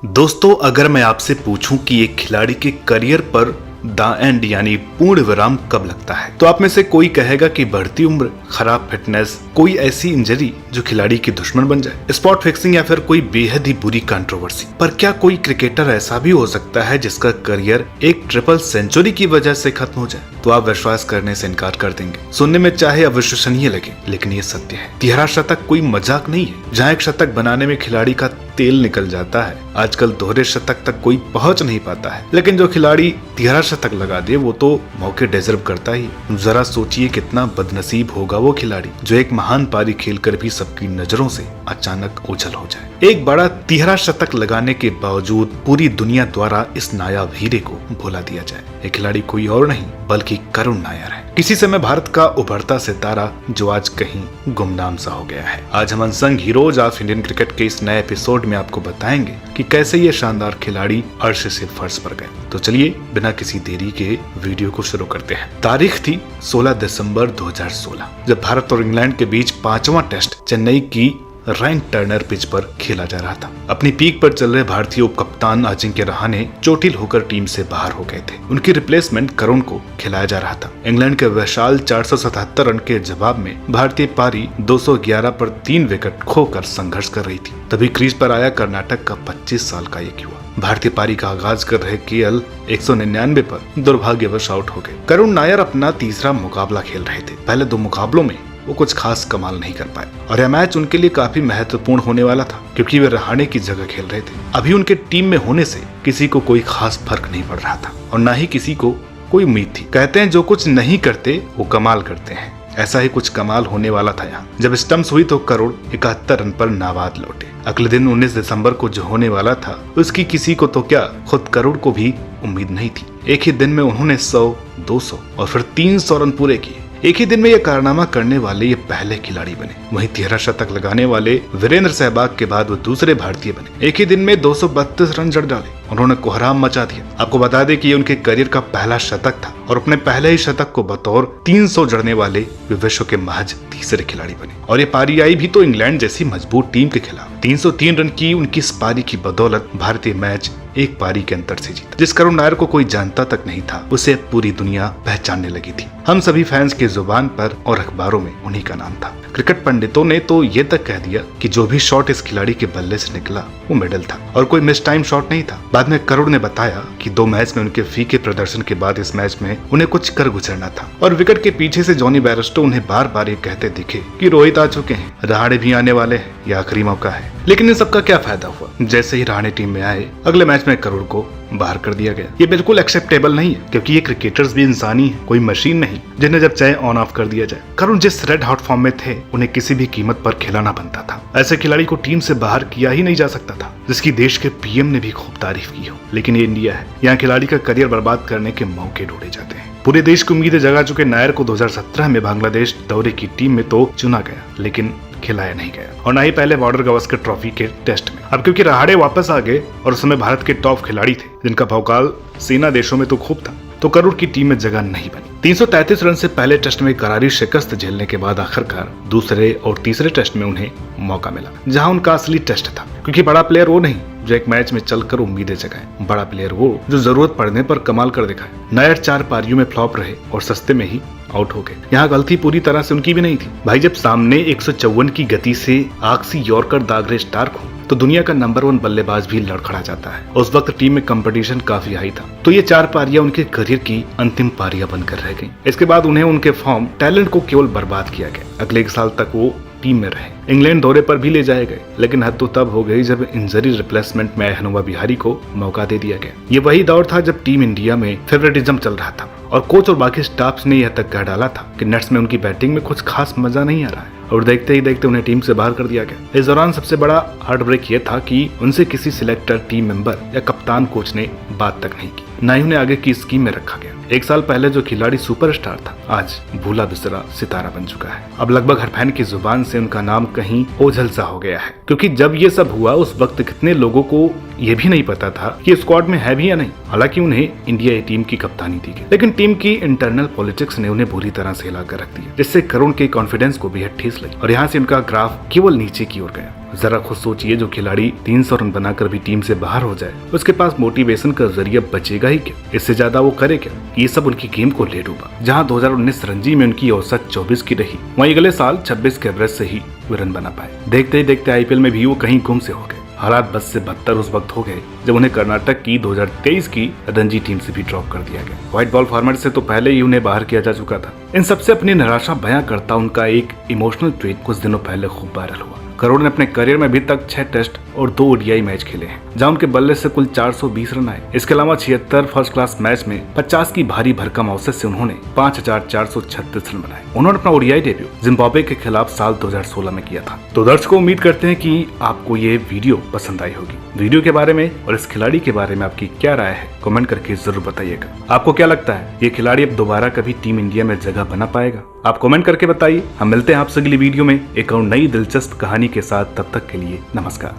दोस्तों, अगर मैं आपसे पूछूं कि एक खिलाड़ी के करियर पर द एंड यानी पूर्ण विराम कब लगता है, तो आप में से कोई कहेगा कि बढ़ती उम्र, खराब फिटनेस, कोई ऐसी इंजरी जो खिलाड़ी की दुश्मन बन जाए, स्पॉट फिक्सिंग या फिर कोई बेहद ही बुरी कंट्रोवर्सी। पर क्या कोई क्रिकेटर ऐसा भी हो सकता है जिसका करियर एक ट्रिपल सेंचुरी की वजह से खत्म हो जाए? तो आप विश्वास करने से इनकार कर देंगे। सुनने में चाहे अविश्वसनीय लगे, लेकिन ये सत्य है। 13 शतक कोई मजाक नहीं है। जहाँ एक शतक बनाने में खिलाड़ी का तेल निकल जाता है, आजकल दोहरे शतक तक कोई पहुंच नहीं पाता है। लेकिन जो खिलाड़ी 13 शतक लगा दे वो तो मौके डिजर्व करता ही। जरा सोचिए कितना बदनसीब होगा वो खिलाड़ी जो एक महान पारी खेलकर भी सबकी नजरों से अचानक ओझल हो जाए। एक बड़ा 13 शतक लगाने के बावजूद पूरी दुनिया द्वारा इस नायाब हीरे को भुला दिया जाए। ये खिलाड़ी कोई और नहीं बल्कि करुण नायर है। किसी समय भारत का उभरता सितारा जो आज कहीं गुमनाम सा हो गया है। आज हम unsung heroes of Indian cricket के इस नए एपिसोड में आपको बताएंगे कि कैसे ये शानदार खिलाड़ी अर्श से फर्श पर गए। तो चलिए बिना किसी देरी के वीडियो को शुरू करते हैं। तारीख थी 16 दिसंबर 2016, जब भारत और इंग्लैंड के बीच 5वां टेस्ट चेन्नई की रैंक टर्नर पिच पर खेला जा रहा था। अपनी पीक पर चल रहे भारतीय उप कप्तान अजिंक्य रहाणे चोटिल होकर टीम से बाहर हो गए थे। उनकी रिप्लेसमेंट करुण को खिलाया जा रहा था। इंग्लैंड के विशाल 477 रन के जवाब में भारतीय पारी 211 पर 3 विकेट खोकर संघर्ष कर रही थी। तभी क्रीज पर आया कर्नाटक का 25 साल का एक युवा। भारतीय पारी का आगाज कर रहे केएल 199 पर दुर्भाग्यवश आउट हो गए। करुण नायर अपना तीसरा मुकाबला खेल रहे थे। पहले 2 मुकाबलों में वो कुछ खास कमाल नहीं कर पाए और यह मैच उनके लिए काफी महत्वपूर्ण होने वाला था, क्योंकि वे रहाणे की जगह खेल रहे थे। अभी उनके टीम में होने से किसी को कोई खास फर्क नहीं पड़ रहा था और न ही किसी को कोई उम्मीद थी। कहते हैं जो कुछ नहीं करते वो कमाल करते हैं। ऐसा ही कुछ कमाल होने वाला था यहाँ। जब स्टंप्स हुई तो करुण 71 रन पर नाबाद लौटे। अगले दिन 19 दिसंबर को जो होने वाला था उसकी किसी को तो क्या, खुद करुण को भी उम्मीद नहीं थी। एक ही दिन में उन्होंने 100, 200 और फिर 300 रन पूरे किए। एक ही दिन में यह कारनामा करने वाले ये पहले खिलाड़ी बने। वहीं 13 शतक लगाने वाले वीरेंद्र सहवाग के बाद वो दूसरे भारतीय बने। एक ही दिन में 232 रन जड़ डाले। उन्होंने कोहराम मचा दिया। आपको बता दें कि ये उनके करियर का पहला शतक था और अपने पहले ही शतक को बतौर 300 जड़ने वाले वे विश्व के महज तीसरे खिलाड़ी बने। और ये पारी आई भी तो इंग्लैंड जैसी मजबूत टीम के खिलाफ। 303 रन की उनकी इस पारी की बदौलत भारतीय मैच एक पारी के अंतर से जीता। जिस करुण नायर को कोई जानता तक नहीं था, उसे पूरी दुनिया पहचानने लगी थी। हम सभी फैंस की जुबान पर और अखबारों में उन्हीं का नाम था। क्रिकेट पंडितों ने तो ये तक कह दिया कि जो भी शॉट इस खिलाड़ी के बल्ले से निकला वो मेडल था और कोई मिस टाइम शॉट नहीं था। बाद में करुण ने बताया कि 2 मैच में उनके फीके प्रदर्शन के बाद इस मैच में उन्हें कुछ कर गुजरना था और विकेट के पीछे से जॉनी बैरस्टो उन्हें बार बार ये कहते दिखे कि रोहित आ चुके हैं, रहाणे भी आने वाले हैं, यह आखिरी मौका है। लेकिन इन सबका क्या फायदा हुआ? जैसे ही रहाणे टीम में आए, अगले मैच में करुण को बाहर कर दिया गया। ये बिल्कुल एक्सेप्टेबल नहीं है, क्योंकि ये क्रिकेटर्स भी इंसानी है, कोई मशीन नहीं जिन्हें जब चाहे ऑन ऑफ कर दिया जाए। करुण जिस रेड हॉट फॉर्म में थे, उन्हें किसी भी कीमत पर खिलाना बनता था। ऐसे खिलाड़ी को टीम से बाहर किया ही नहीं जा सकता था, जिसकी देश के पीएम ने भी खूब तारीफ की हो। लेकिन ये इंडिया है, यहाँ खिलाड़ी का करियर बर्बाद करने के मौके ढूंढे जाते हैं। पूरे देश की उम्मीदें जगा चुके नायर को 2017 में बांग्लादेश दौरे की टीम में तो चुना गया, लेकिन खिलाया नहीं गया और न ही पहले बॉर्डर गावस्कर ट्रॉफी के टेस्ट में। अब क्योंकि रहाणे वापस आ गए और उस समय भारत के टॉप खिलाड़ी थे जिनका भौकाल सेना देशों में तो खूब था, तो करुण की टीम में जगह नहीं बनी। 333 रन से पहले टेस्ट में करारी शिकस्त झेलने के बाद आखिरकार दूसरे और तीसरे टेस्ट में उन्हें मौका मिला, जहां उनका असली टेस्ट था। क्योंकि बड़ा प्लेयर वो नहीं जो एक मैच में चलकर उम्मीदें जगाए, बड़ा प्लेयर वो जो जरूरत पड़ने पर कमाल कर दिखाए। नायर 4 पारियों में फ्लॉप रहे और सस्ते में ही आउट हो गए। यहाँ गलती पूरी तरह से उनकी भी नहीं थी। भाई, जब सामने 154 की गति से आखसी यॉर्कर दाग रहे स्टार्क हो तो दुनिया का नंबर 1 बल्लेबाज भी लड़खड़ा जाता है। उस वक्त टीम में कंपटीशन काफी हाई था, तो ये 4 पारियां उनके करियर की अंतिम पारियां बनकर रह गईं। इसके बाद उन्हें उनके फॉर्म, टैलेंट को केवल बर्बाद किया गया। अगले 1 साल तक वो टीम में रहे। इंग्लैंड दौरे पर भी ले जाए गए, लेकिन हद तो तब हो गई जब इंजरी रिप्लेसमेंट में हनुमा विहारी को मौका दे दिया गया। ये वही दौर था जब टीम इंडिया में फेवरेटिज्म चल रहा था और कोच और बाकी स्टाफ्स ने यह तक कह डाला था कि नेट्स में उनकी बैटिंग में कुछ खास मजा नहीं आ रहा है और देखते ही देखते उन्हें टीम से बाहर कर दिया गया। इस दौरान सबसे बड़ा हार्ट ब्रेक ये था कि उनसे किसी सिलेक्टर, टीम मेंबर या कप्तान कोच ने बात तक नहीं की, न ही उन्हें आगे की स्कीम में रखा गया। 1 साल पहले जो खिलाड़ी सुपरस्टार था, आज भूला बिसरा सितारा बन चुका है। अब लगभग हर फैन की जुबान से उनका नाम कहीं ओझल सा हो गया है, क्योंकि जब ये सब हुआ उस वक्त कितने लोगों को ये भी नहीं पता था कि स्क्वाड में है भी या नहीं। हालांकि उन्हें इंडिया ए टीम की कप्तानी दी गई, लेकिन टीम की इंटरनल पॉलिटिक्स ने उन्हें बुरी तरह से हिलाकर रख दिया, जिससे करुण के कॉन्फिडेंस को बेहद ठेस लगी और यहाँ से उनका ग्राफ केवल नीचे की ओर गया। जरा खुद सोचिए, जो खिलाड़ी 300 रन बनाकर भी टीम से बाहर हो जाए, उसके पास मोटिवेशन का जरिया बचेगा ही क्या? इससे ज्यादा वो करे क्या? ये सब उनकी गेम को ले डूबा। जहां 2019 रणजी में उनकी औसत 24 की रही, वहीं अगले साल 26 के एवरेज से ही वे रन बना पाए। देखते ही देखते आईपीएल में भी वो कहीं गुम से हो गए। हालात बद से बदतर उस वक्त हो गए जब उन्हें कर्नाटक की 2023 की रणजी टीम से भी ड्रॉप कर दिया गया। व्हाइट बॉल फॉर्मेट से तो पहले ही उन्हें बाहर किया जा चुका था। इन सबसे अपनी निराशा बयां करता उनका एक इमोशनल ट्वीट कुछ दिनों पहले खूब वायरल हुआ। करुण ने अपने करियर में अभी तक 6 टेस्ट और 2 ओडीआई मैच खेले हैं, जहां उनके बल्ले से कुल 420 रन आए। इसके अलावा 76 फर्स्ट क्लास मैच में 50 की भारी भरकम औसत से उन्होंने 5436 रन बनाए। उन्होंने अपना ओडीआई डेब्यू जिम्बाब्वे के खिलाफ साल 2016 में किया था। तो दर्शकों, उम्मीद करते हैं कि आपको ये वीडियो पसंद आई होगी। वीडियो के बारे में और इस खिलाड़ी के बारे में आपकी क्या राय है, कमेंट करके जरूर बताइएगा। आपको क्या लगता है, ये खिलाड़ी अब दोबारा कभी टीम इंडिया में जगह बना पाएगा? आप कमेंट करके बताइए। हम मिलते हैं आपसे अगली वीडियो में एक और नई दिलचस्प कहानी के साथ। तब तक के लिए नमस्कार।